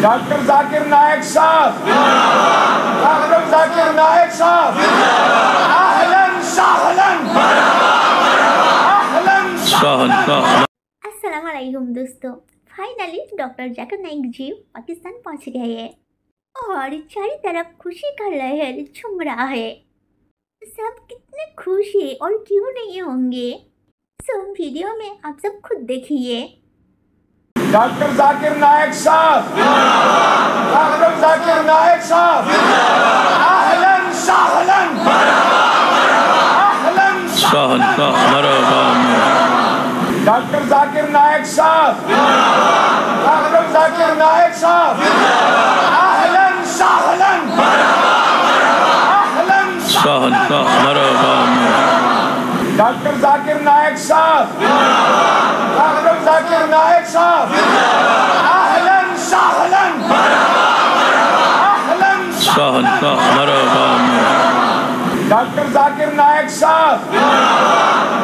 Doctor Zakir Naik صاحب، doctor Zakir Naik صاحب، اہلاً سہلاً، اہلاً سہلاً۔ السلام علیکم دوستو، فائنلی ڈاکٹر ذاکر نائک جی پاکستان پہنچ گئے ہیں اور چاری طرف خوشی کا لہر جھوم رہا ہے۔ سب کتنے خوش ہیں اور کیوں نہیں ہوں گے، سب ویڈیو میں آپ سب خود دیکھیے۔ ڈاکٹر ذاکر نائک صاحب، ڈاکٹر ذاکر نائک صاحب، اہلاً سہلاً، اہلاً سہلاً۔ ڈاکٹر ذاکر نائک صاحب، ڈاکٹر ذاکر نائک صاحب، اہلاً سہلاً، اہلاً سہلاً۔ ڈاکٹر ذاکر نائک صاحب، ڈاکٹر ذاکر نائک صاحب، اہلاً سہلاً، اہلاً سہلاً۔ ڈاکٹر ذاکر نائک صاحب،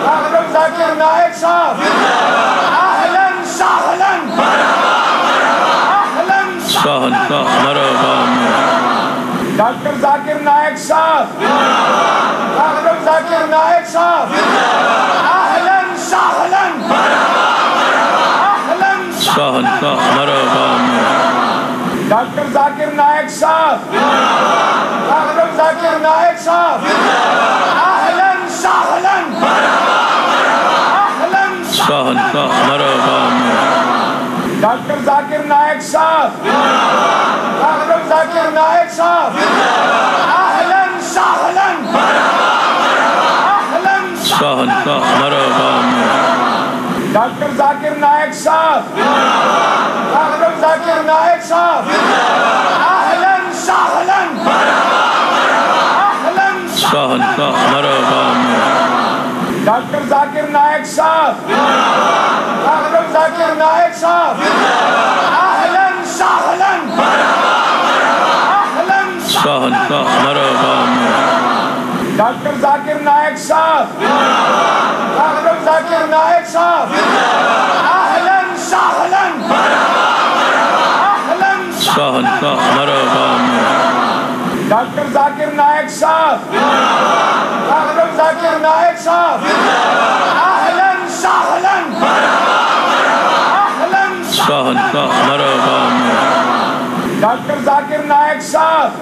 ڈاکٹر ذاکر نائک صاحب، اہلاً سہلاً، اہلاً سہلاً۔ ڈاکٹر ذاکر نائک صاحب، ڈاکٹر ذاکر نائک صاحب، اہلاً سہلاً، اہلاً سہلاً۔ ڈاکٹر ذاکر نائک صاحب، ڈاکٹر ذاکر نائک صاحب، اہلاً سہلاً، اہلاً سہلاً۔ ڈاکٹر ذاکر نائک صاحب، ڈاکٹر ذاکر نائک صاحب، اہلاً سہلاً، اہلاً سہلاً۔ ڈاکٹر ذاکر نائک صاحب، ڈاکٹر ذاکر نائک صاحب، اہلاً سہلاً، اہلاً سہلاً۔ ڈاکٹر ذاکر نائک صاحب، ڈاکٹر ذاکر نائک صاحب، اہلاً سہلاً، اہلاً سہلاً۔ ڈاکٹر ذاکر نائک صاحب، ڈاکٹر ذاکر نائک صاحب، اہلاً سہلاً، اہلاً سہلاً۔ ڈاکٹر ذاکر نائک صاحب، ڈاکٹر ذاکر نائک صاحب، اہلاً سہلاً، اہلاً سہلاً۔ ڈاکٹر ذاکر نائک صاحب،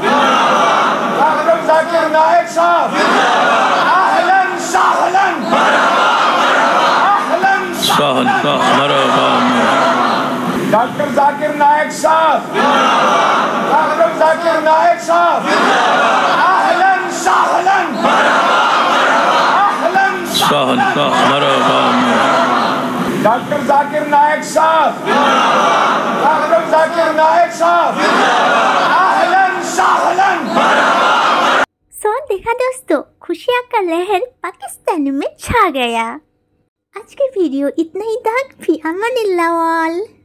ڈاکٹر ذاکر نائک صاحب، اہلاً سہلاً، اہلاً سہلاً۔ ڈاکٹر ذاکر نائک صاحب، ڈاکٹر ذاکر نائک صاحب، اہلاً سہلاً، اہلاً سہلاً۔ ڈاکٹر ذاکر نائک صاحب، ڈاکٹر ذاکر نائک صاحب، اہلاً سہلاً۔ سو دیکھا دوستو، خوشیاں کا لہر پاکستان میں چھا گیا۔ آج کی ویڈیو اتنا ہی تک، فی امان اللہ۔